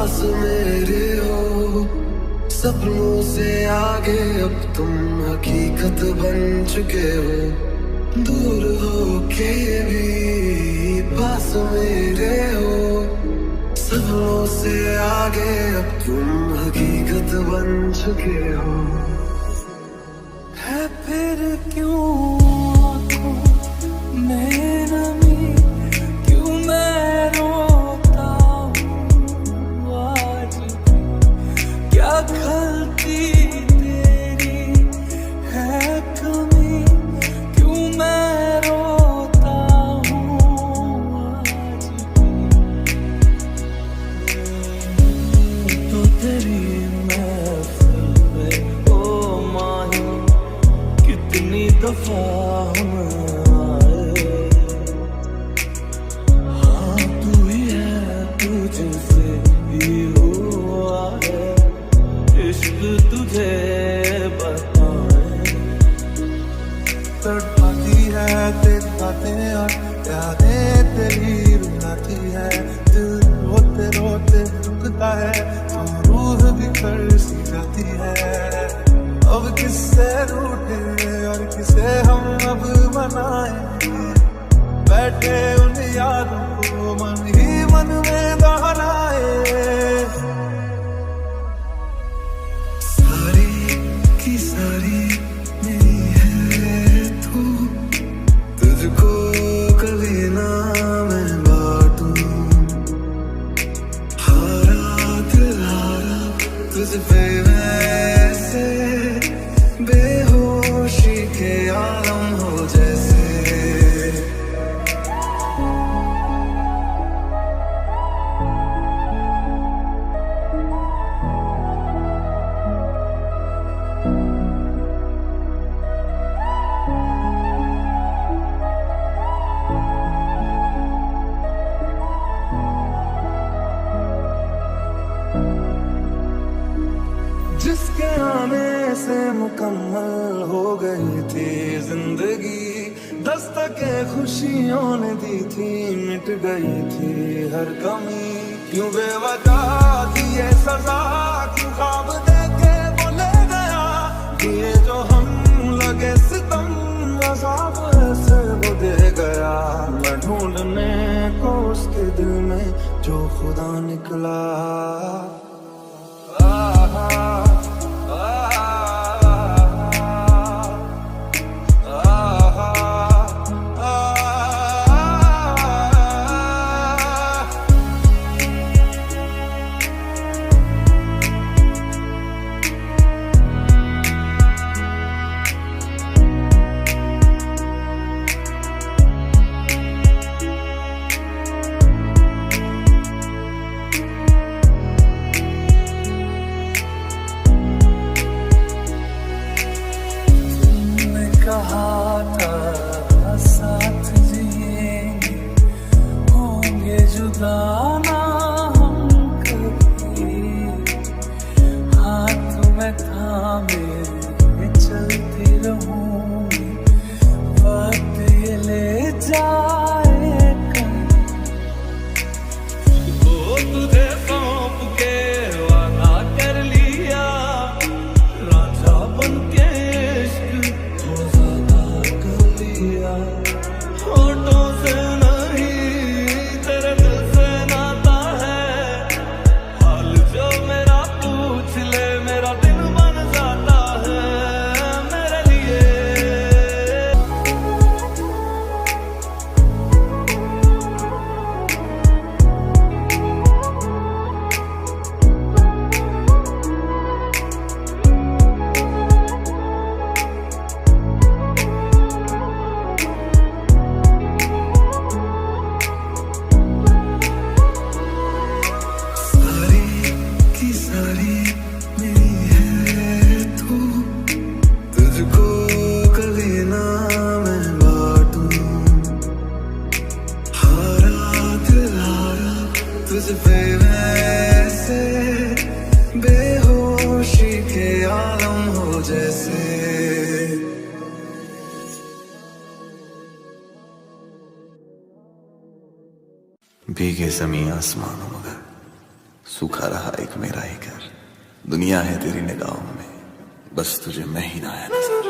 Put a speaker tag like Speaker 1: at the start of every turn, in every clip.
Speaker 1: पास मेरे हो, सपनों से आगे अब तुम हकीकत बन चुके हो। दूर हो के भी पास मेरे हो, सपनों से आगे अब तुम हकीकत बन चुके हो। है फिर क्यों आँखों में नमी, क्यों मैं रोता हूँ आज भी? क्या खलती तेरी है कमी, क्यों मैं रोता हूँ आज भी? तो तेरी महफिल में ओ माही कितनी दफा हम आए। हाँ तू ही है, तुझसे ही हुआ है, इश्क तुझे बताए।
Speaker 2: तड़पाती है तेरी बातें और यादें तेरी रुलाती है। दिल रोते रोते रुकता है, तो रूह बिखर सी जाती है। अब किससे रूठे और किसे हम अब मनाएं, बैठे उन यादों को मन ही मन में दोहराए।
Speaker 1: सारी की सारी मेरी है तू, तुझको कभी ना मैं बांटूं। हारा दिल हारा तुझ पे वैसे, बेहोशी के आलम हो जैसे।
Speaker 2: जिसके आने से मुकम्मल हो गई थी जिंदगी, दस्तके खुशियों ने दी थी, मिट गई थी हर कमी। क्यों बेवजह दी ये सजा, क्यों ख्वाब देके बोले गया, ये जो हम लगे सितम अज़ाब ऐसे वो दे गया। मैं ढूंढने को उसके दिल में जो खुदा निकला।
Speaker 1: कहा था साथ जिएंगे, होंगे जुदा ना हम कभी। हाथ में थामे चलती रहूंगी, वक्त ये ले जाए कहीं।
Speaker 2: ओ तुझे सौंप के वादा कर लिया, राजा बन के होठों से नहीं तेरे दिल से नाता है। हाल जो मेरा पूछ ले, मेरा दिन बन जाता है मेरे लिए।
Speaker 1: तुझ पे वैसे, बेहोशी के आलम हो जैसे। भीगे ज़मीं आसमानों मगर सूखा रहा एक मेरा ही घर। दुनिया है तेरी निगाहों में, बस तुझे मैं ही ना आया नजर।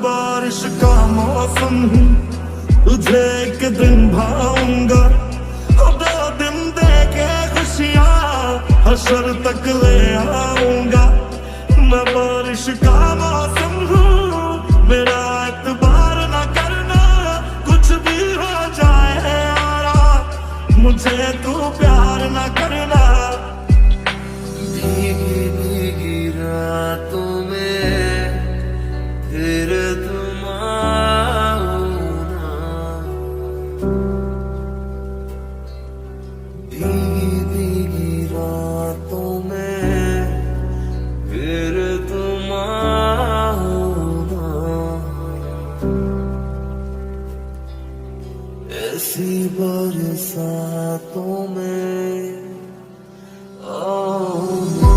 Speaker 2: बारिश का मौसम तुझे एक दिन भाऊंगा, 2 दिन देके खुशियाँ हशर तक ले आऊंगा। मैं बारिश का मौसम हूँ, मेरा एतबार न करना, कुछ भी हो जाए यारा, मुझे तू प्यार न करना।
Speaker 1: भीगी भीगी रातों में फिर तुम आओना, भीगी भीगी रातों में फिर तुम आओना, ऐसी बरसातों में आओना।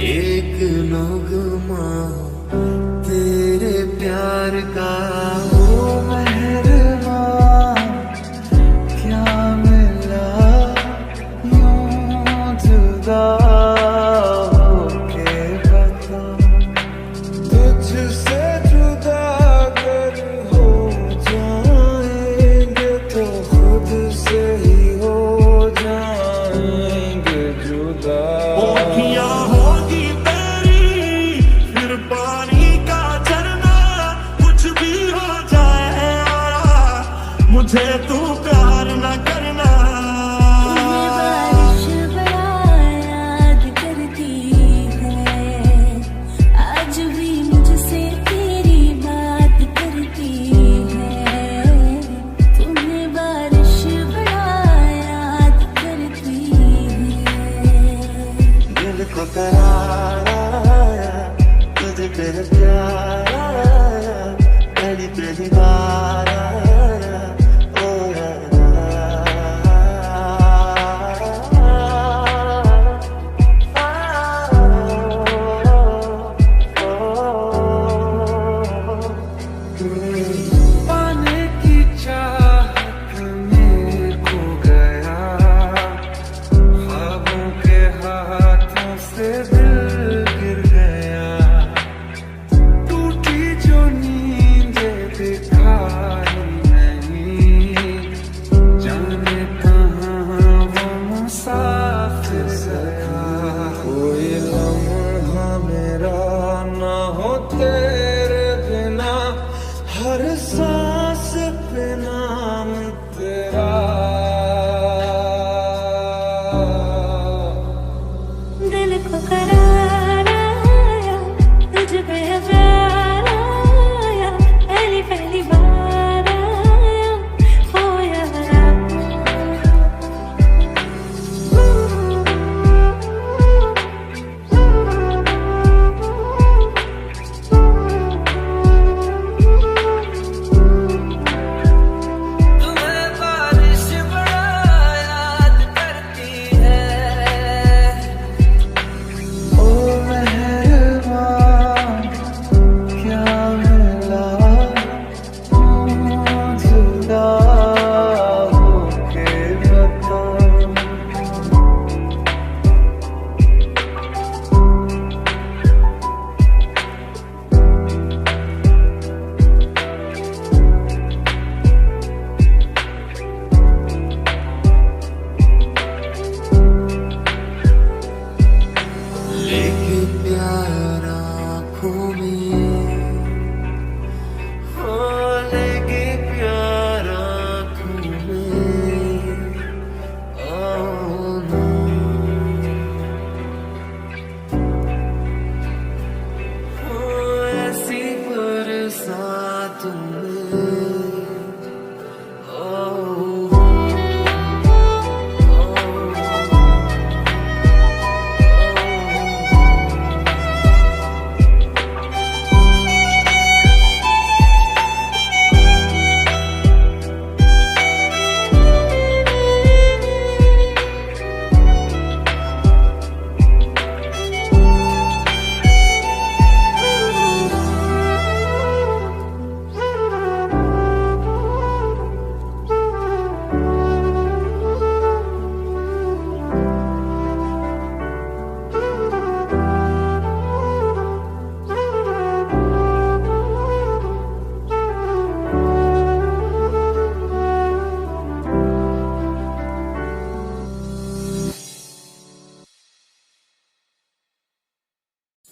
Speaker 1: एक नगमा तेरे प्यार का, ओ मेहरबान क्या मिला यूं जुदा होके बता, तुझसे जुदा अगर हो जाएंगे तो खुद से ही हो जाएंगे जुदा। मुझे तू प्यार न करना।
Speaker 3: बारिश बड़ा याद करती है, आज भी मुझसे तेरी बात करती है। तुम्हें बारिश बड़ा याद करती है।
Speaker 2: दिल को करार आया, तुझे पे प्यार आया, पहली पहली बार आया।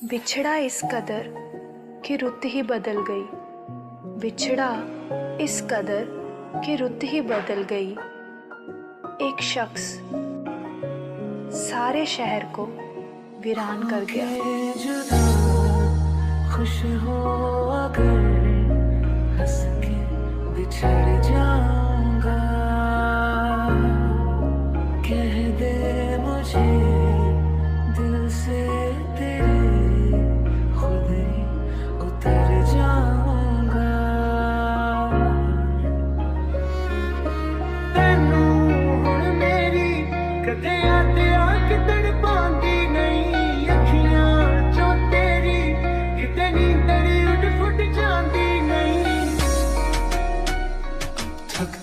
Speaker 4: बिछड़ा इस कदर कि रुत ही बदल गई, बिछड़ा इस कदर कि रुत ही बदल गई। एक शख्स सारे शहर को वीरान कर गया।
Speaker 2: जुदा खुश हो अगर हंस के बिछड़ जाऊंगा, कह दे मुझे दिल से तेरे खुद ही उतर जाऊंगा। तेनू हुण मेरी कदे याद आके तड़पांदी नहीं, अखियां चो तेरी किते नींदर उठ फुट जांदी नहीं। थक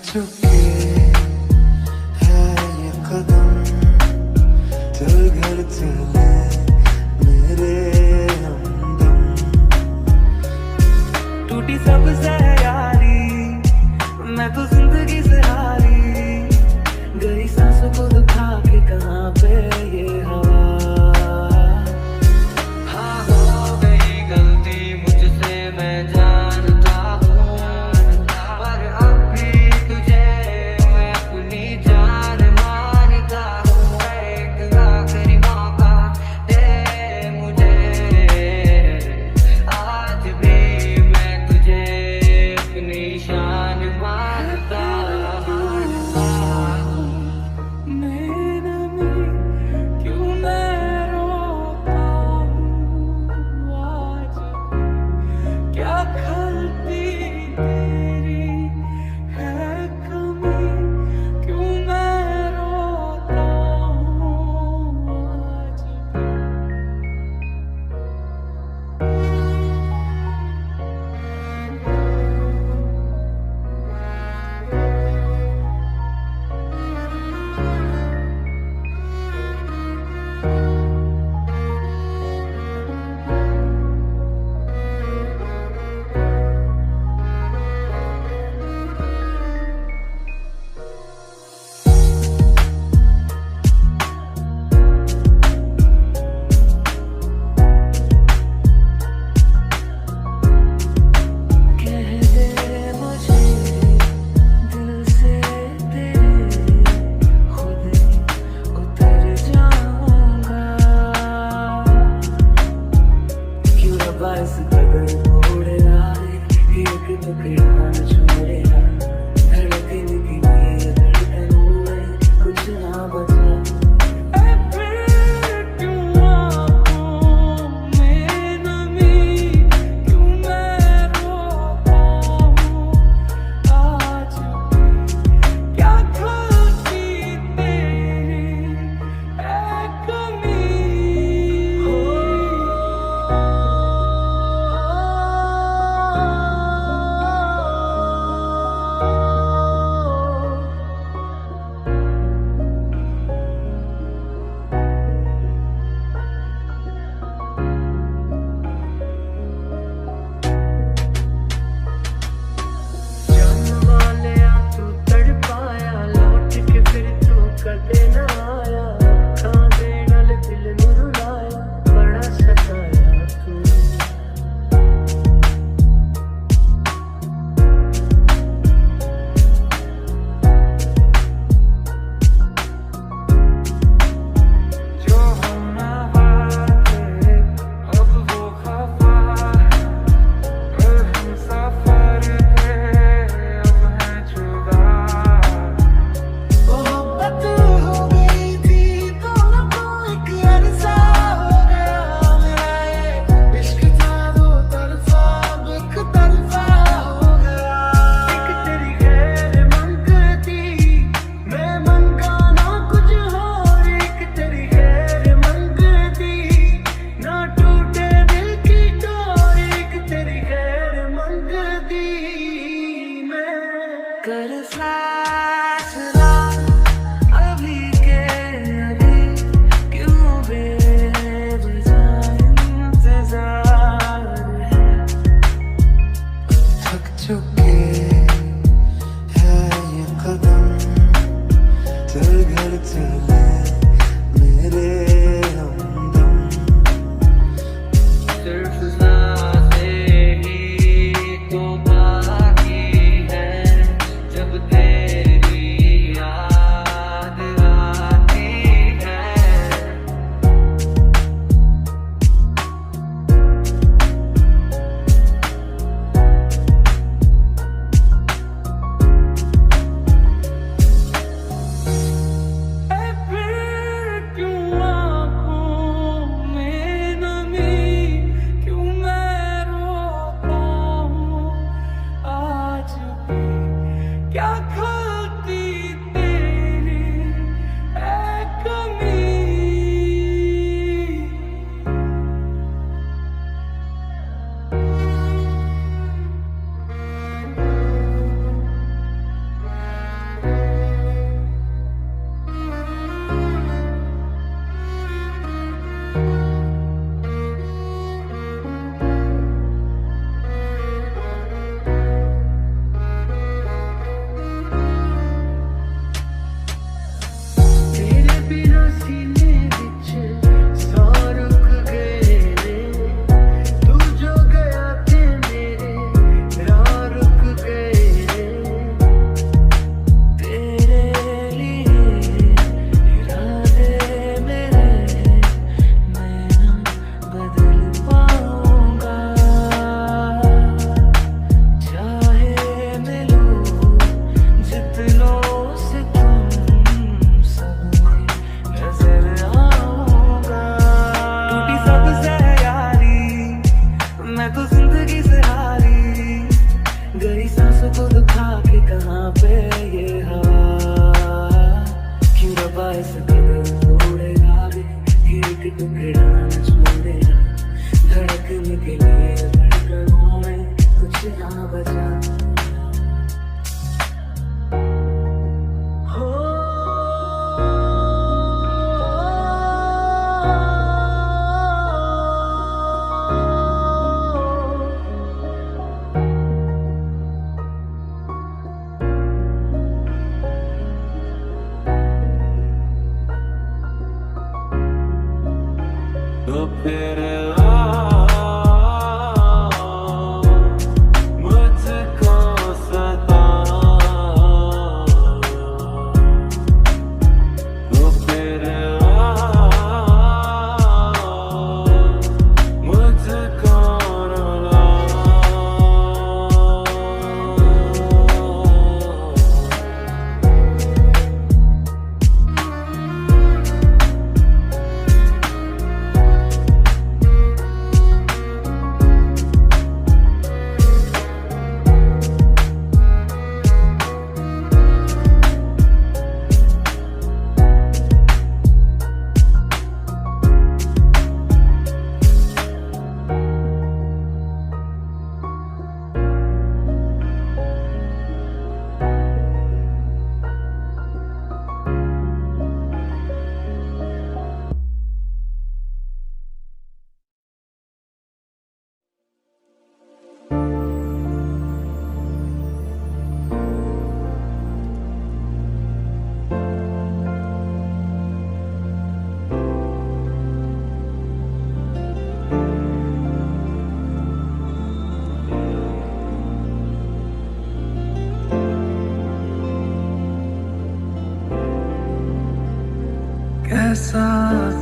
Speaker 2: कैसा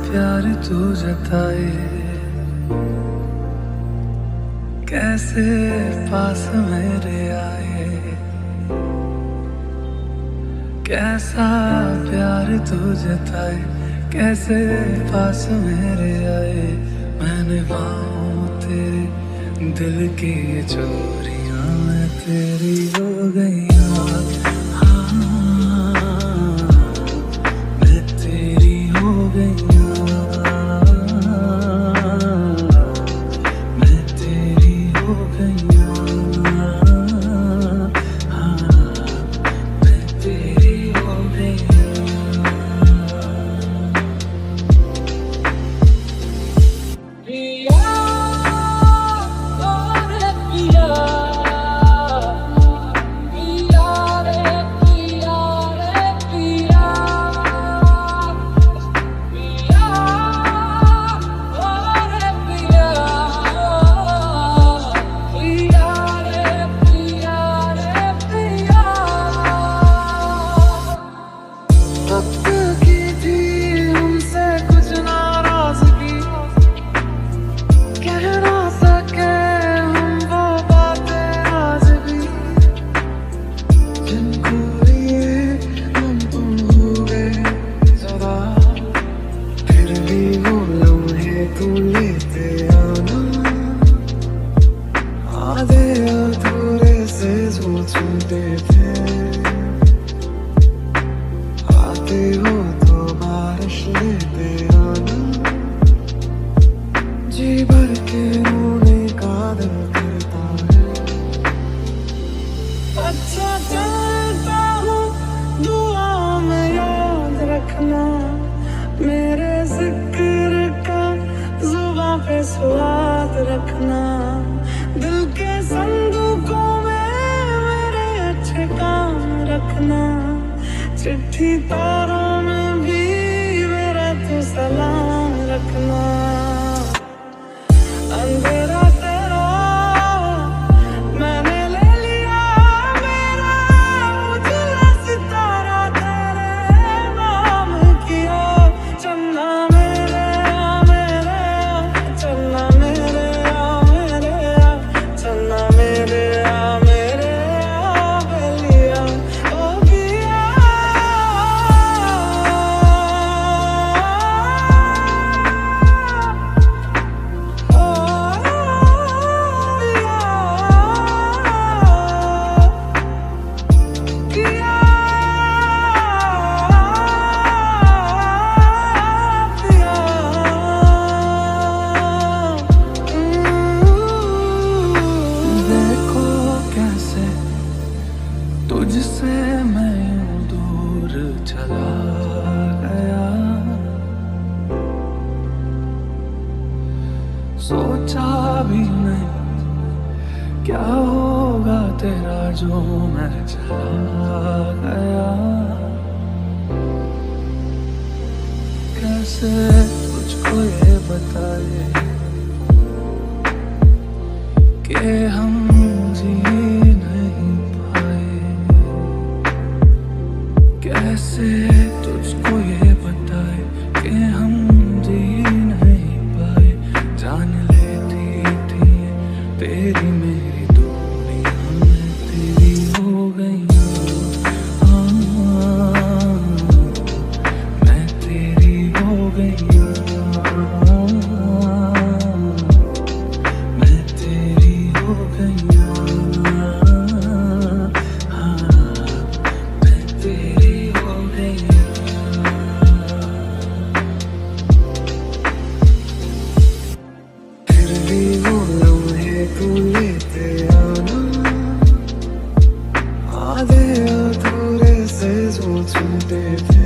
Speaker 2: प्यार तू जताए, कैसे पास मेरे आए, कैसा प्यार तू जताए, कैसे पास मेरे आए। मैंने पाऊँ तेरे दिल की ये चोरियां, मैं तेरी हो गई। आते हो तो बारिश लेते आना, जी भर के रोने का दिल करता है। अच्छा चलता हूँ दुआ में याद रखना, मेरे जिक्र का जुबां पे स्वाद रखना, दिल के संदूकों में मेरे अच्छे काम रखना, चिट्ठी तारों में भी मेरा तो सलाम रखना। अंधेरा तेरा मैंने ले लिया मेरा, उजला सितारा तेरे नाम किया। चन्ना मेरे आ मेरे आ, चन्ना मेरे आ मेरे आ, चन्ना मेरे आ मेरे आ बलिया ओ बिया। तुझसे मैं यूं दूर चला गया, सोचा भी नहीं क्या होगा तेरा जो मैं चला गया। कैसे तुझको ये बताए कि हम जी नहीं पाए, कैसे तुझको ये बताए कि हम जी नहीं पाए। जान लेती थी तेरी मेरी दूरियां, मैं तेरी हो गई। हाँ मैं तेरी हो गई, मैं तेरी हो गई। तू लेते आना, आधे अधूरे से जो छूटे थे